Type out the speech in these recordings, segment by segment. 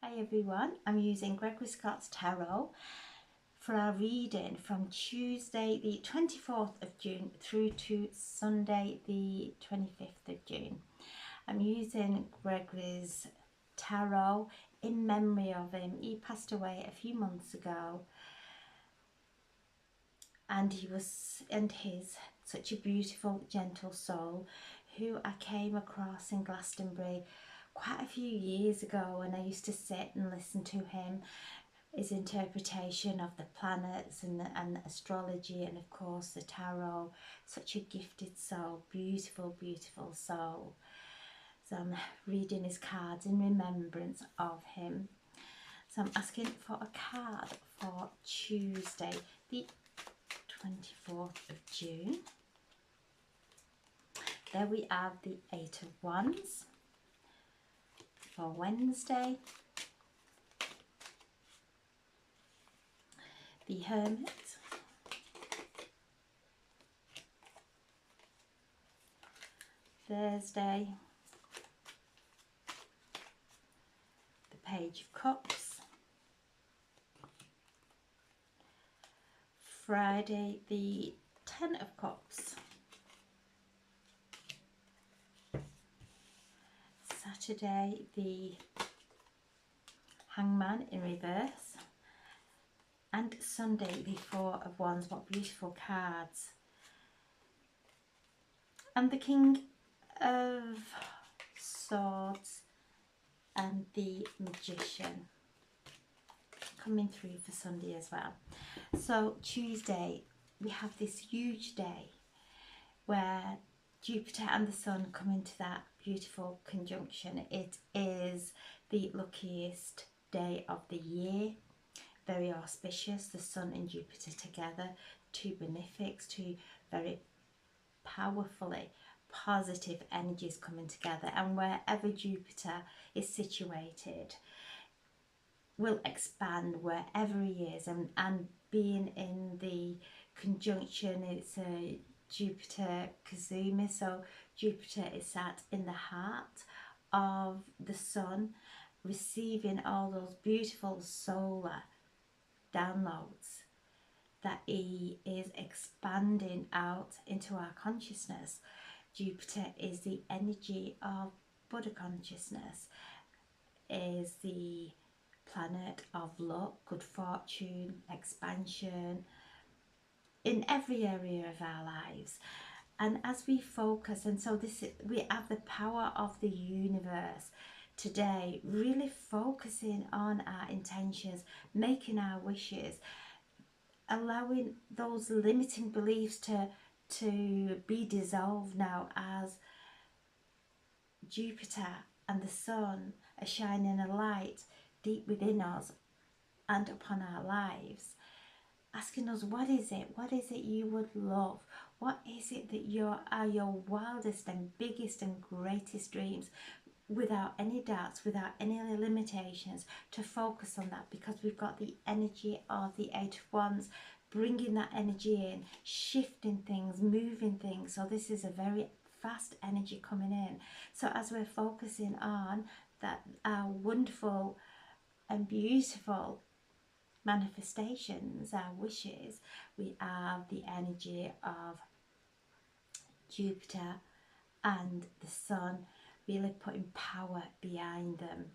Hi everyone, I'm using Gregory Scott's Tarot for our reading from Tuesday the 24th of June through to Sunday the 25th of June. I'm using Gregory's Tarot in memory of him. He passed away a few months ago, and he's such a beautiful, gentle soul who I came across in Glastonbury quite a few years ago, and I used to sit and listen to him, his interpretation of the planets and astrology, and of course the tarot. Such a gifted soul, beautiful, beautiful soul. So I'm reading his cards in remembrance of him. So I'm asking for a card for Tuesday the 24th of June. There we have the Eight of Wands. For Wednesday, the Hermit. Thursday, the Page of Cups. Friday, the Ten of Cups. Saturday, the Hangman in reverse. And Sunday, the Four of Wands. What beautiful cards. And the King of Swords and the Magician coming through for Sunday as well. So Tuesday, we have this huge day where Jupiter and the Sun come into that beautiful conjunction. It is the luckiest day of the year, very auspicious, the Sun and Jupiter together, two benefics, two very powerfully positive energies coming together, and wherever Jupiter is situated will expand wherever he is, and being in the conjunction, it's a Jupiter Kazumi, so Jupiter is sat in the heart of the Sun, receiving all those beautiful solar downloads that he is expanding out into our consciousness. Jupiter is the energy of Buddha consciousness, is the planet of luck, good fortune, expansion in every area of our lives. And as we focus, and so we have the power of the universe today, really focusing on our intentions, making our wishes, allowing those limiting beliefs to be dissolved now, as Jupiter and the Sun are shining a light deep within us and upon our lives, asking us, what is it you would love, what is it that are your wildest and biggest and greatest dreams, without any doubts, without any limitations, to focus on that, because we've got the energy of the Eight of Wands bringing that energy in, shifting things, moving things. So this is a very fast energy coming in. So as we're focusing on that, our wonderful and beautiful manifestations, our wishes, we have the energy of Jupiter and the Sun really putting power behind them.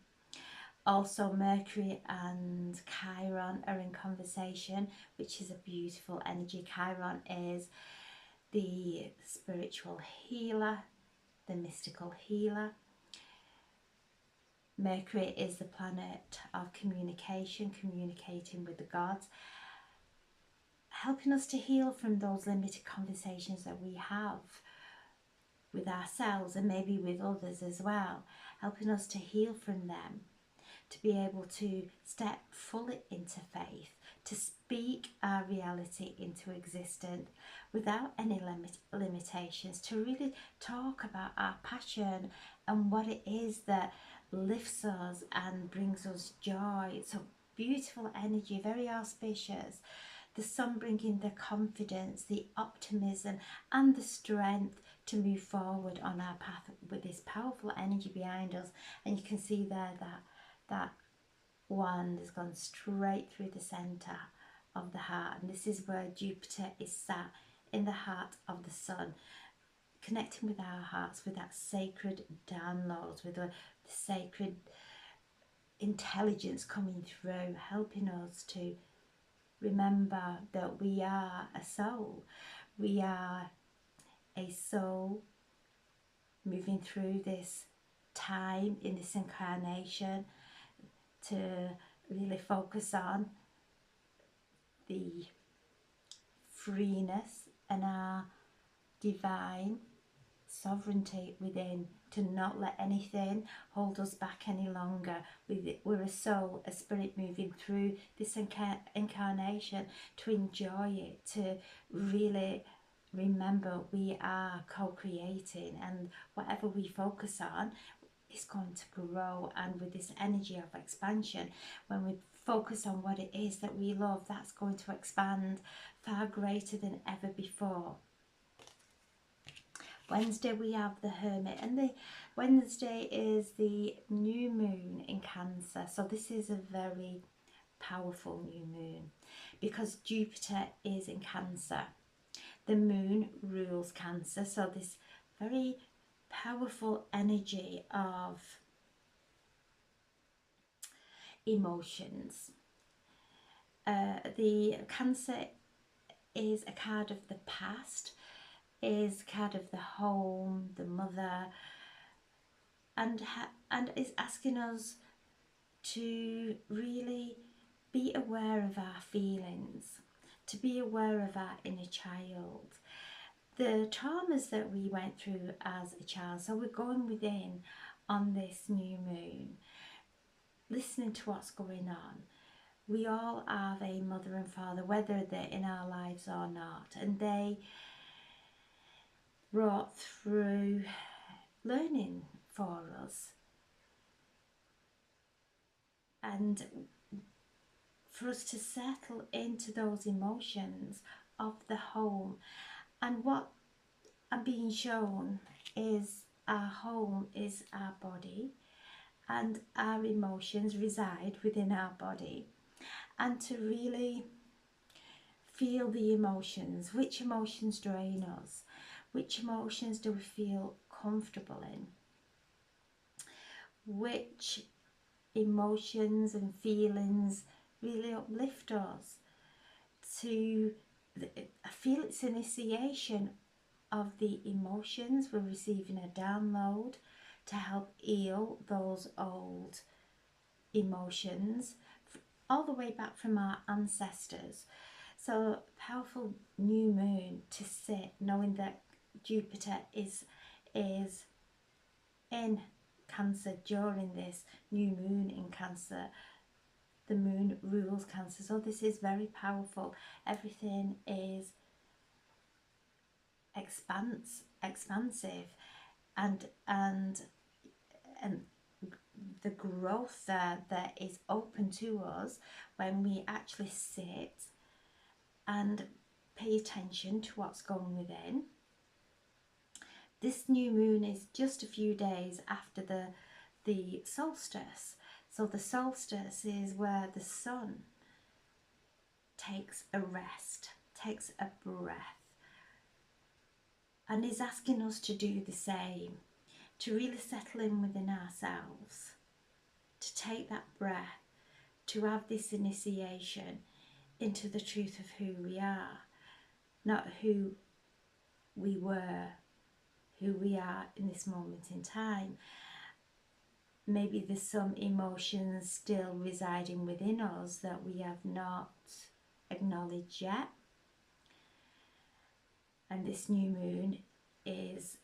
Also, Mercury and Chiron are in conversation, which is a beautiful energy. Chiron is the spiritual healer, the mystical healer. Mercury is the planet of communication, communicating with the gods, helping us to heal from those limited conversations that we have with ourselves and maybe with others as well, helping us to heal from them, to be able to step fully into faith, to speak our reality into existence without any limitations, to really talk about our passion and what it is that lifts us and brings us joy. So beautiful energy, very auspicious. The Sun bringing the confidence, the optimism and the strength to move forward on our path with this powerful energy behind us. And you can see there that wand has gone straight through the centre of the heart, and this is where Jupiter is sat in the heart of the sun, connecting with our hearts, with that sacred downloads, with the sacred intelligence coming through, helping us to remember that we are a soul. We are a soul moving through this time in this incarnation to really focus on the freeness and our divine sovereignty within, to not let anything hold us back any longer. We're a soul, a spirit moving through this incarnation to enjoy it, to really remember we are co-creating, and whatever we focus on is going to grow. And with this energy of expansion, when we focus on what it is that we love, that's going to expand far greater than ever before. Wednesday we have the Hermit, and the Wednesday is the new moon in Cancer. So this is a very powerful new moon because Jupiter is in Cancer. The moon rules Cancer, so this very powerful energy of emotions. The Cancer is a card of the past, is a card of the home, the mother, and is asking us to really be aware of our feelings, to be aware of our inner child, the traumas that we went through as a child. So we're going within on this new moon, listening to what's going on. We all have a mother and father, whether they're in our lives or not, and they brought through learning for us. And for us to settle into those emotions of the home. And what I'm being shown is our home is our body, and our emotions reside within our body. And to really feel the emotions, which emotions drain us, which emotions do we feel comfortable in, which emotions and feelings really uplift us, to I feel it's initiation of the emotions. We're receiving a download to help heal those old emotions all the way back from our ancestors. So powerful new moon to sit knowing that Jupiter is in Cancer during this new moon in Cancer. The moon rules Cancer, so this is very powerful. Everything is expansive, and the growth that is open to us when we actually sit and pay attention to what's going within. This new moon is just a few days after the solstice. So the solstice is where the sun takes a rest, takes a breath, and is asking us to do the same, to really settle in within ourselves, to take that breath, to have this initiation into the truth of who we are, not who we were, who we are in this moment in time. Maybe there's some emotions still residing within us that we have not acknowledged yet. And this new moon is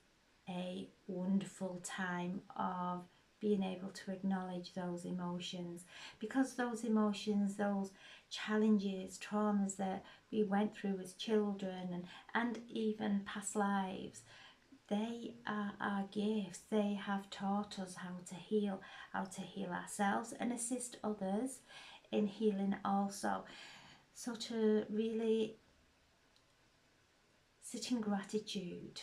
a wonderful time of being able to acknowledge those emotions, because those emotions, those challenges, traumas that we went through as children and even past lives, they are our gifts. They have taught us how to heal ourselves and assist others in healing also. So to really sit in gratitude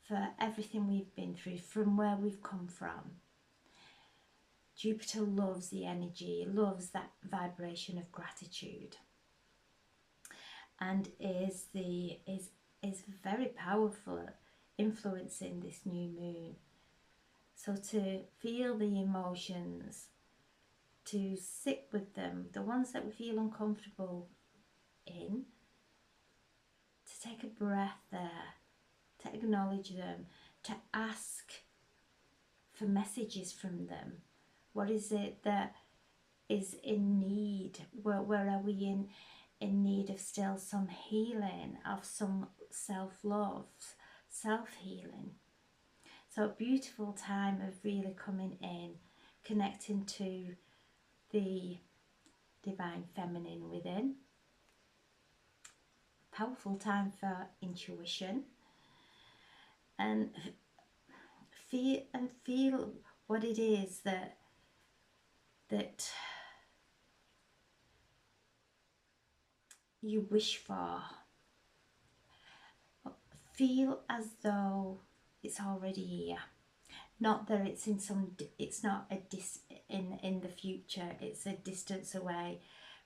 for everything we've been through, from where we've come from, Jupiter loves the energy, loves that vibration of gratitude, and is very powerful influencing this new moon. So to feel the emotions, to sit with them, the ones that we feel uncomfortable in, to take a breath there, to acknowledge them, to ask for messages from them. What is it that is in need? Where are we in need of still some healing, of some self-love, self-healing? So a beautiful time of really coming in, connecting to the divine feminine within. Powerful time for intuition, and feel what it is that you wish for. Feel as though it's already here. Not that it's in it's not in the future, it's a distance away.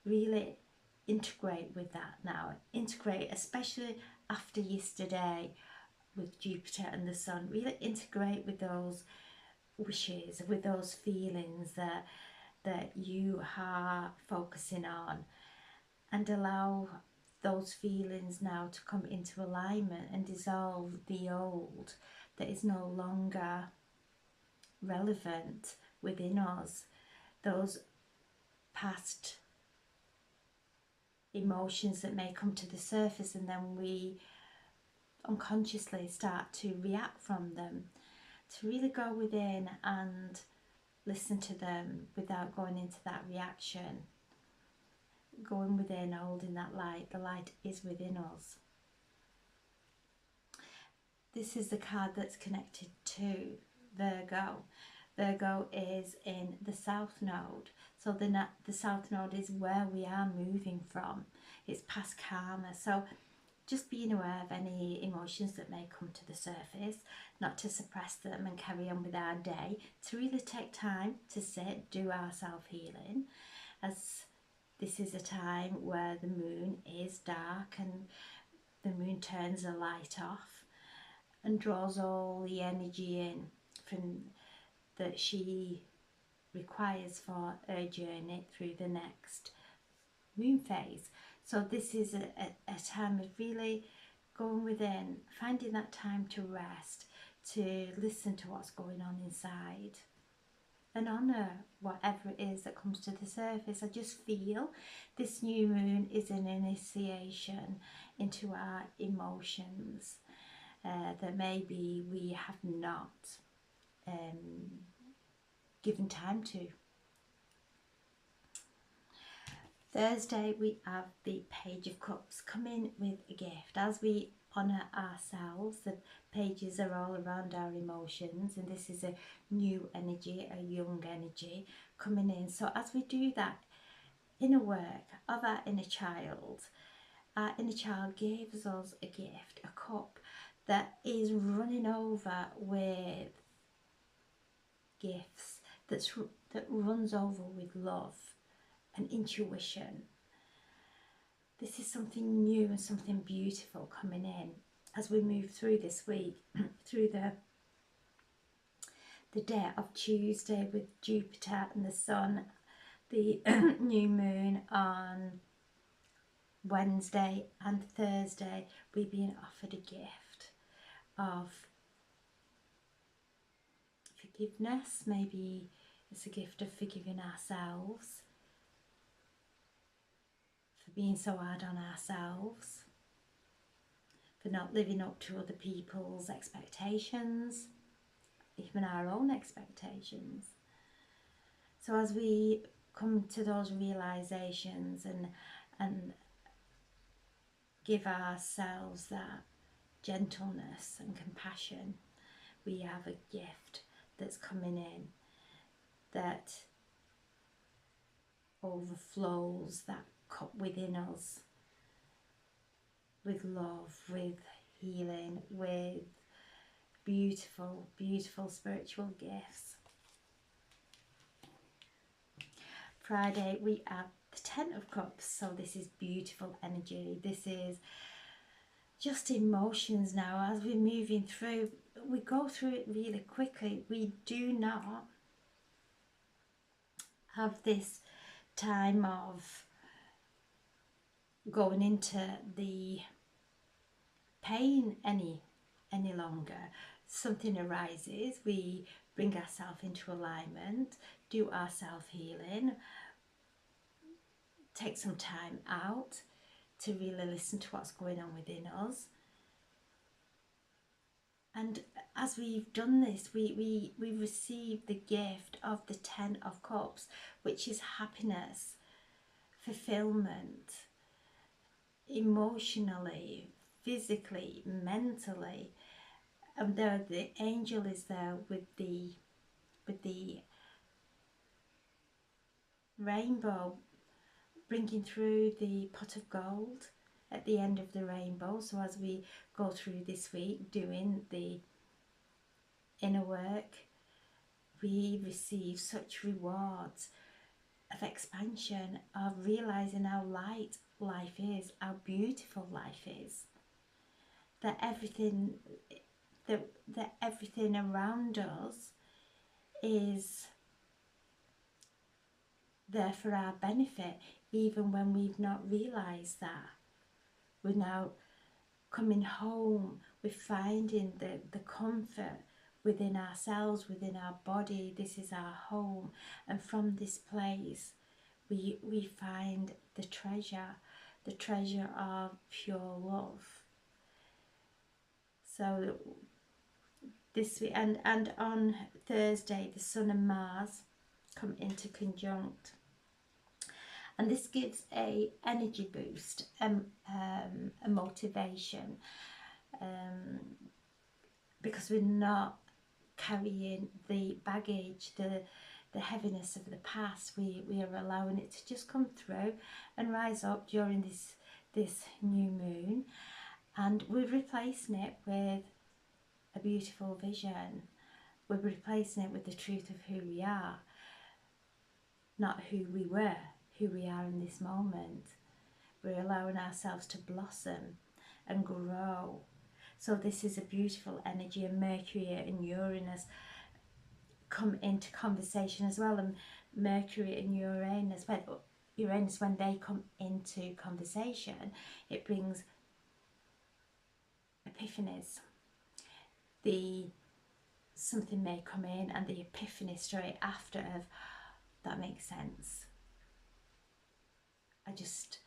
Really integrate with that now. Integrate, especially after yesterday with Jupiter and the Sun. Really integrate with those wishes, with those feelings that you are focusing on, and allow those feelings now to come into alignment and dissolve the old that is no longer relevant within us, those past emotions that may come to the surface, and then we unconsciously start to react from them. To really go within and listen to them without going into that reaction, going within, holding that light. The light is within us. This is the card that's connected to Virgo. Virgo is in the South Node. So the South Node is where we are moving from. It's past karma. So just being aware of any emotions that may come to the surface, not to suppress them and carry on with our day, to really take time to sit, do our self-healing, as this is a time where the moon is dark and the moon turns the light off and draws all the energy in from that she requires for her journey through the next moon phase. So this is a time of really going within, finding that time to rest, to listen to what's going on inside, and honour whatever it is that comes to the surface. I just feel this new moon is an initiation into our emotions that maybe we have not given time to. Thursday we have the Page of Cups coming with a gift. As we honour ourselves, the pages are all around our emotions, and this is a new energy, a young energy coming in. So as we do that inner work of our inner child gives us a gift, a cup that is running over with gifts, that runs over with love and intuition. This is something new and something beautiful coming in as we move through this week, through the day of Tuesday with Jupiter and the Sun, the new moon on Wednesday and Thursday. We're being offered a gift of forgiveness. Maybe it's a gift of forgiving ourselves, for being so hard on ourselves, for not living up to other people's expectations, even our own expectations. So as we come to those realizations and give ourselves that gentleness and compassion, we have a gift that's coming in that overflows that cup within us with love, with healing, with beautiful, beautiful spiritual gifts. Friday we have the Ten of Cups, so this is beautiful energy. This is just emotions now as we're moving through. We go through it really quickly. We do not have this time of going into the pain any longer. Something arises, we bring ourselves into alignment, do our self-healing, take some time out to really listen to what's going on within us. And as we've done this, we receive the gift of the Ten of Cups, which is happiness, fulfillment, emotionally, physically, mentally. And there the angel is there with the rainbow, bringing through the pot of gold at the end of the rainbow. So as we go through this week doing the inner work, we receive such rewards of expansion, of realizing how light life is, how beautiful life is, that everything that everything around us is there for our benefit, even when we've not realized that. We're now coming home, we're finding the comfort within ourselves, within our body. This is our home, and from this place we find the treasure of pure love. So this week, and on Thursday, the Sun and Mars come into conjunct, and this gives a energy boost, a motivation, because we're not carrying the baggage, the heaviness of the past. We are allowing it to just come through and rise up during this new moon, and we're replacing it with a beautiful vision. We're replacing it with the truth of who we are, not who we were, who we are in this moment. We're allowing ourselves to blossom and grow. So this is a beautiful energy, and Mercury and Uranus come into conversation as well. And Mercury and Uranus, when they come into conversation, it brings epiphanies. Something may come in, and the epiphany straight after of, that makes sense. I just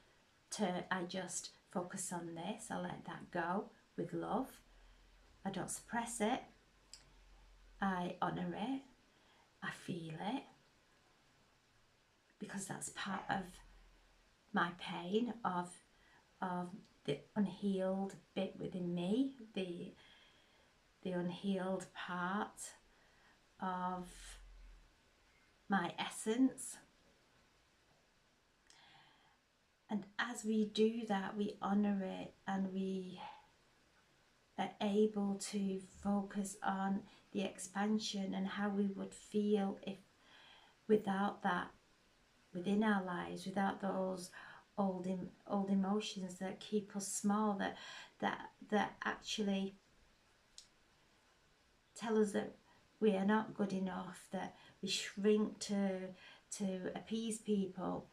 focus on this. I let that go with love. I don't suppress it. I honour it. I feel it, because that's part of my pain, of the unhealed bit within me, the unhealed part of my essence. And as we do that, we honour it, and we are able to focus on the expansion and how we would feel if without that within our lives, without those old emotions that keep us small, that actually tell us that we are not good enough, that we shrink to appease people,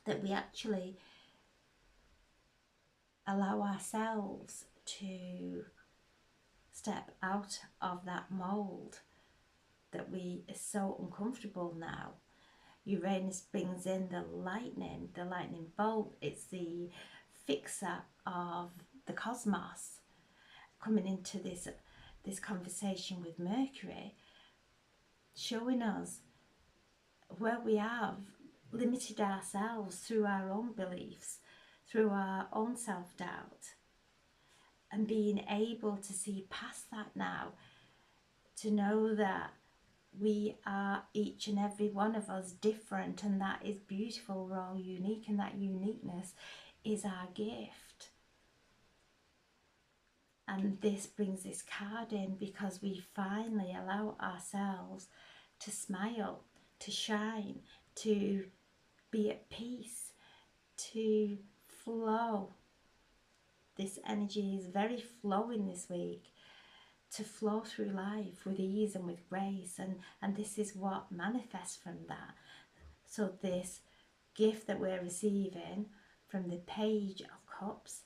that we actually allow ourselves to step out of that mold that we are so uncomfortable now. Uranus brings in the lightning bolt. It's the fixer of the cosmos, coming into this conversation with Mercury, showing us where we have limited ourselves through our own beliefs, through our own self-doubt, and being able to see past that now, to know that we are, each and every one of us, different, and that is beautiful. We're all unique, and that uniqueness is our gift. And this brings this card in because we finally allow ourselves to smile to shine, to be at peace, to flow. This energy is very flowing this week, to flow through life with ease and with grace, and this is what manifests from that. So this gift that we're receiving from the Page of Cups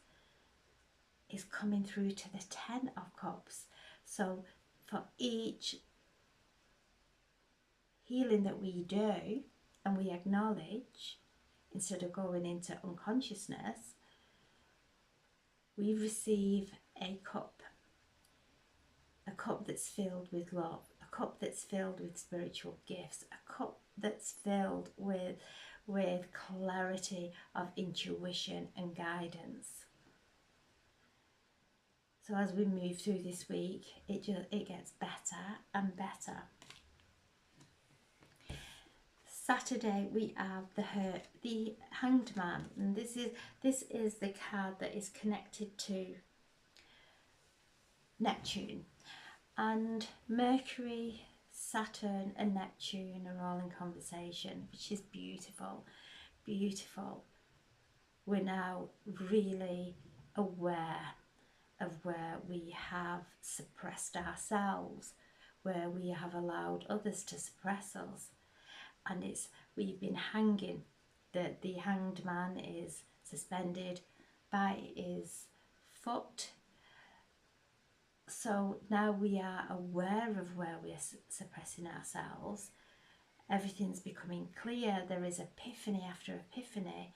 is coming through to the Ten of Cups. So for each healing that we do and we acknowledge, instead of going into unconsciousness, we receive a cup that's filled with love, a cup that's filled with spiritual gifts, a cup that's filled with clarity of intuition and guidance. So as we move through this week, it gets better and better. Saturday we have the Hanged Man, and this is the card that is connected to Neptune, and Mercury, Saturn and Neptune are all in conversation, which is beautiful, beautiful. We're now really aware of where we have suppressed ourselves, where we have allowed others to suppress us, and we've been hanging. The Hanged Man is suspended by his foot. So now we are aware of where we're suppressing ourselves. Everything's becoming clear. There is epiphany after epiphany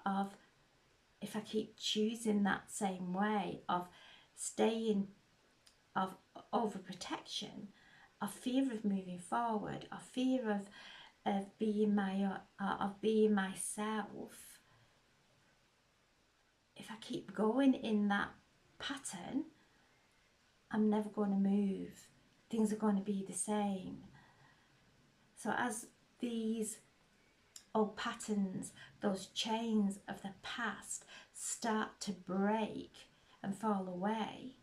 of, if I keep choosing that same way of staying, of overprotection, of fear of moving forward, of fear of being myself, if I keep going in that pattern, I'm never going to move. Things are going to be the same. So as these old patterns, those chains of the past start to break and fall away,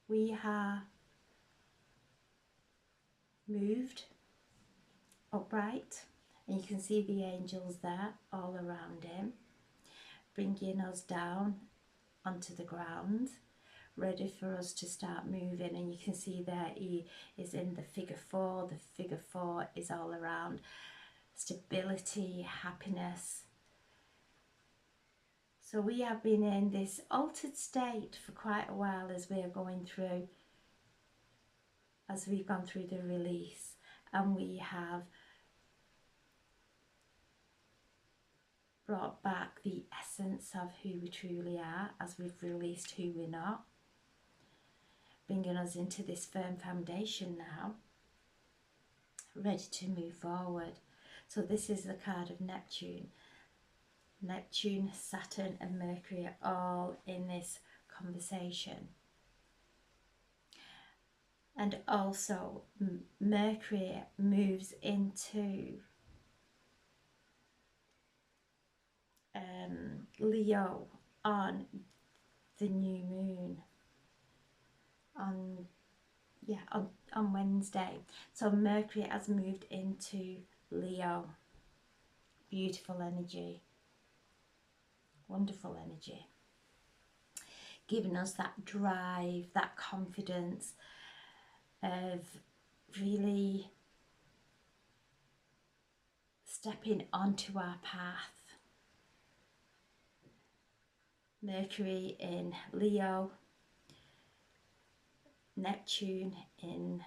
we are moved upright, and you can see the angels there all around him, bringing us down onto the ground, ready for us to start moving. And you can see there he is in the figure 4. The figure 4 is all around stability, happiness. So we have been in this altered state for quite a while as we are going through, as we've gone through the release, and we have brought back the essence of who we truly are as we've released who we're not, bringing us into this firm foundation now, ready to move forward. So this is the card of Neptune. Neptune, Saturn and Mercury are all in this conversation. And also Mercury moves into Leo on the new moon on Wednesday. So Mercury has moved into Leo. Beautiful energy, wonderful energy, giving us that drive, that confidence of really stepping onto our path. Mercury in Leo, Neptune in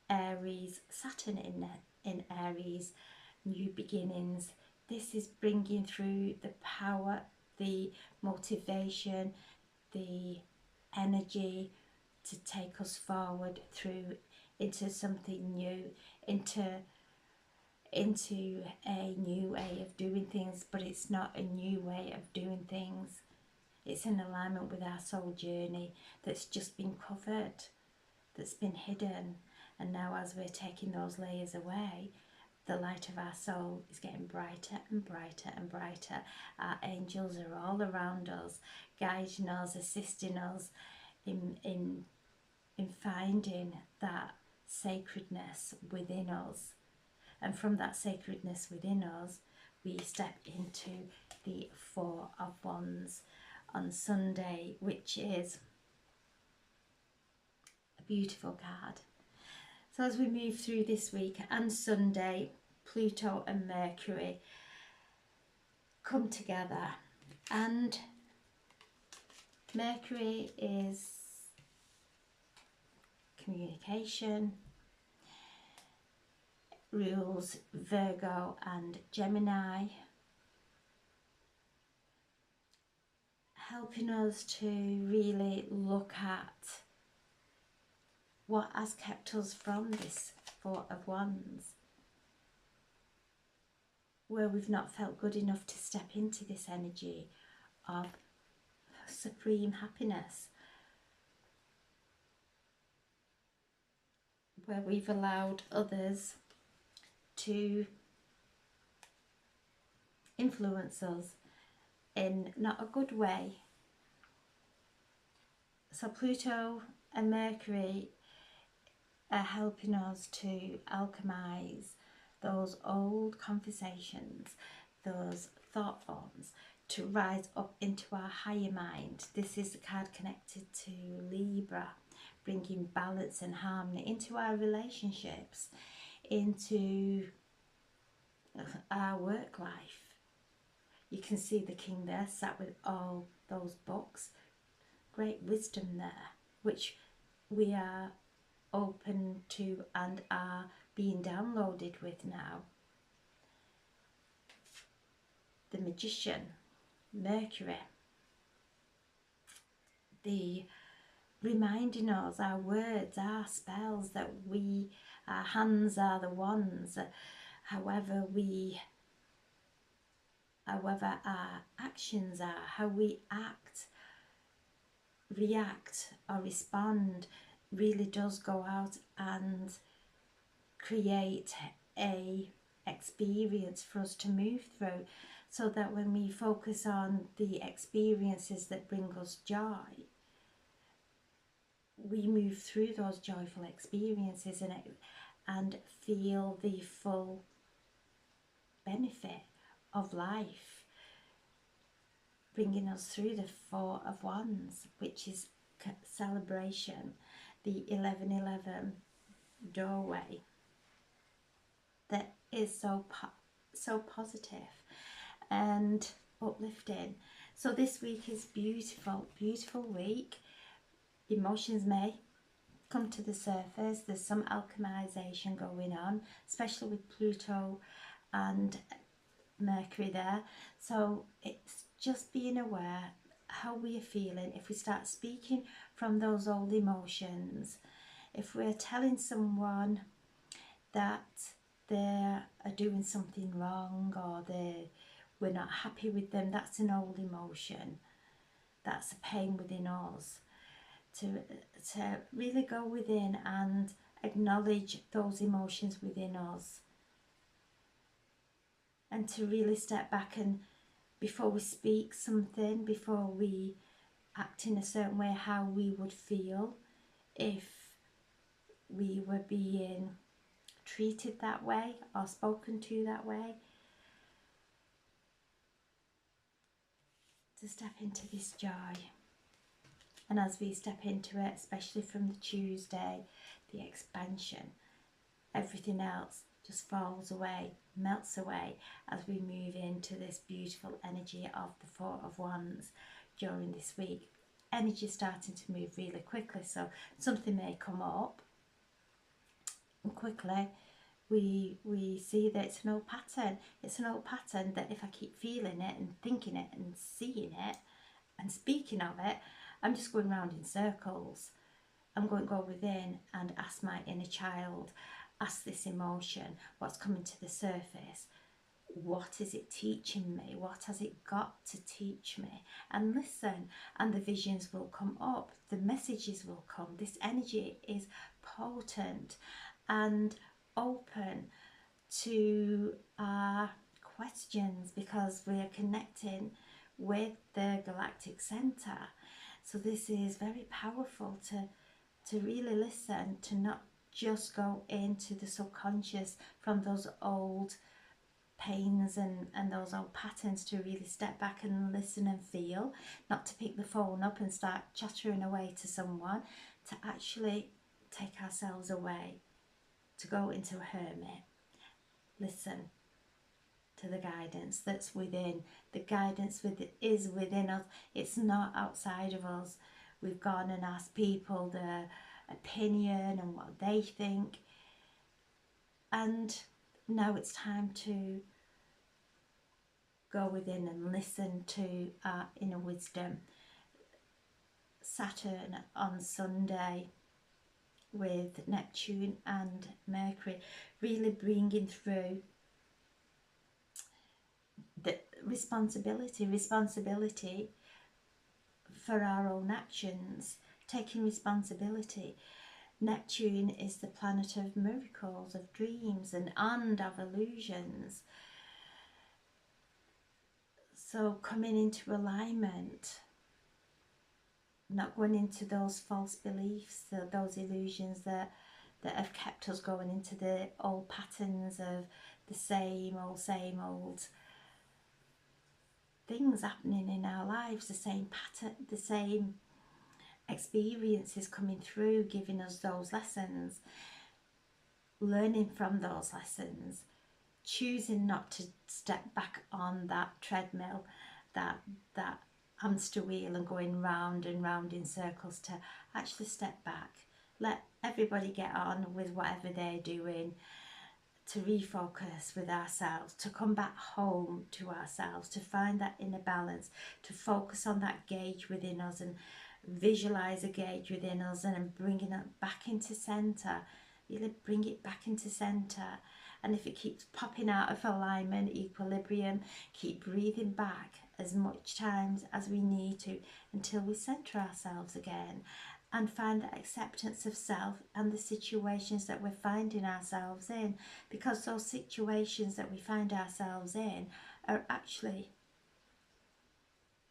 Aries, Saturn in Aries, new beginnings. This is bringing through the power, the motivation, the energy to take us forward through into something new, into a new way of doing things. But it's not a new way of doing things. It's in alignment with our soul journey that's just been covered, that's been hidden. And now as we're taking those layers away, the light of our soul is getting brighter and brighter and brighter. Our angels are all around us, guiding us, assisting us in finding that sacredness within us. And from that sacredness within us, we step into the Four of Wands on Sunday, which is a beautiful card. So as we move through this week and Sunday, Pluto and Mercury come together, and Mercury is communication, rules Virgo and Gemini, helping us to really look at what has kept us from this Four of Wands, where we've not felt good enough to step into this energy of supreme happiness, where we've allowed others to influence us in not a good way. So Pluto and Mercury are helping us to alchemize those old conversations, those thought forms, to rise up into our higher mind. This is the card connected to Libra, bringing balance and harmony into our relationships, into our work life. You can see the king there sat with all those books. Great wisdom there, which we are open to and are being downloaded with now. The Magician, Mercury, the reminding us our words, our spells, that our hands are the ones, however our actions are, how we act, react or respond, really does go out and create a experience for us to move through, so that when we focus on the experiences that bring us joy, we move through those joyful experiences and feel the full benefit of life, bringing us through the Four of Wands, which is celebration, the 1111 doorway, that is so positive and uplifting. So this week is beautiful, beautiful week. Emotions may come to the surface. There's some alchemization going on, especially with Pluto and Mercury there. So it's just being aware how we are feeling. If we start speaking from those old emotions, if we're telling someone that they are doing something wrong, or we're not happy with them, that's an old emotion. That's a pain within us. To really go within and acknowledge those emotions within us, and to really step back, and before we speak something, before we act in a certain way, how we would feel if we were being treated that way or spoken to that way. To step into this joy. And as we step into it, especially from the Tuesday, the expansion, everything else just falls away, melts away, as we move into this beautiful energy of the Four of Wands during this week. Energy is starting to move really quickly, so something may come up, and quickly we see that it's an old pattern. It's an old pattern that if I keep feeling it and thinking it and seeing it and speaking of it, I'm just going round in circles. I'm going to go within and ask my inner child, ask this emotion, what's coming to the surface, what is it teaching me, what has it got to teach me, and listen, and the visions will come up, the messages will come. This energy is potent and open to our questions, because we are connecting with the galactic center. So this is very powerful to really listen, to not just go into the subconscious from those old pains and those old patterns, to really step back and listen and feel, not to pick the phone up and start chattering away to someone, to actually take ourselves away, to go into a hermit, listen to the guidance that's within. The guidance is within us. It's not outside of us. We've gone and asked people their opinion and what they think, and now it's time to go within and listen to our inner wisdom. Saturn on Sunday with Neptune and Mercury really bringing through the responsibility for our own actions, taking responsibility. Neptune is the planet of miracles, of dreams and of illusions. So coming into alignment, not going into those false beliefs, those illusions that have kept us going into the old patterns of the same old things happening in our lives, the same pattern, the same experiences coming through, giving us those lessons, learning from those lessons, choosing not to step back on that treadmill, that hamster wheel, and going round and round in circles, to actually step back, let everybody get on with whatever they're doing, to refocus with ourselves, to come back home to ourselves, to find that inner balance, to focus on that gauge within us and visualize a gauge within us, and bringing it back into center, really bring it back into center. And if it keeps popping out of alignment, equilibrium, keep breathing back as much times as we need to until we center ourselves again, and find that acceptance of self and the situations that we're finding ourselves in, because those situations that we find ourselves in are actually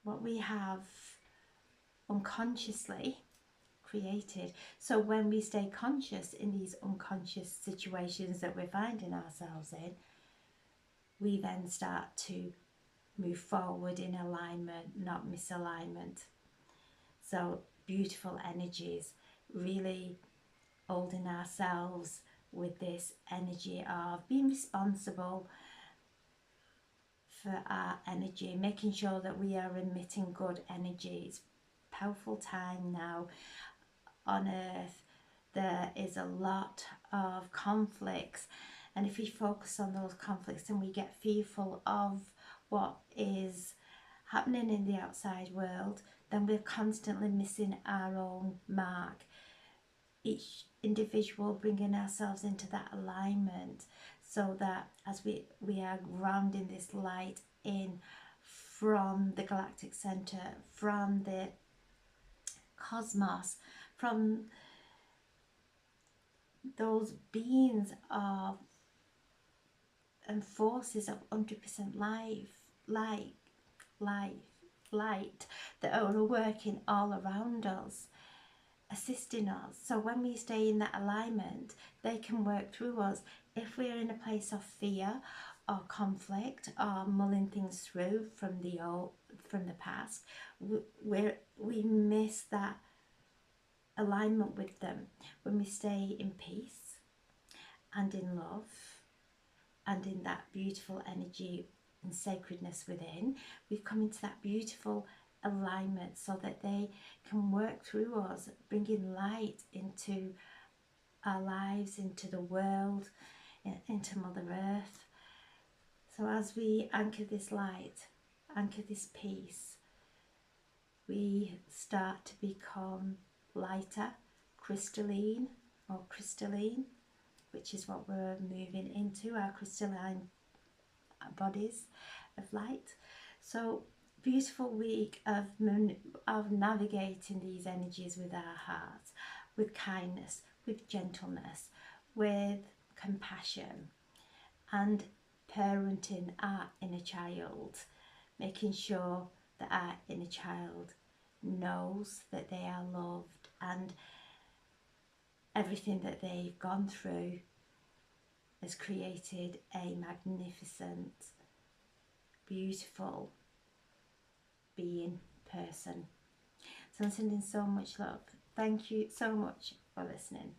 what we have unconsciously created. So when we stay conscious in these unconscious situations that we're finding ourselves in, we then start to move forward in alignment, not misalignment. So beautiful energies, really holding ourselves with this energy of being responsible for our energy, making sure that we are emitting good energy. It's a powerful time now on earth. There is a lot of conflicts, and if we focus on those conflicts and we get fearful of what is happening in the outside world, then we're constantly missing our own mark. Each individual bringing ourselves into that alignment, so that as we are grounding this light in from the galactic center, from the cosmos, from those beings of and forces of 100% light that are working all around us, assisting us. So when we stay in that alignment, they can work through us. If we're in a place of fear or conflict or mulling things through from the past, we miss that alignment with them. When we stay in peace and in love and in that beautiful energy and sacredness within, we've come into that beautiful alignment, so that they can work through us, bringing light into our lives, into the world, into Mother Earth. So as we anchor this light, anchor this peace, we start to become lighter, crystalline, which is what we're moving into, our crystalline bodies of light. So beautiful week of navigating these energies with our hearts, with kindness, with gentleness, with compassion, and parenting our inner child, making sure that our inner child knows that they are loved, and everything that they've gone through has created a magnificent, beautiful being, person. So I'm sending so much love. Thank you so much for listening.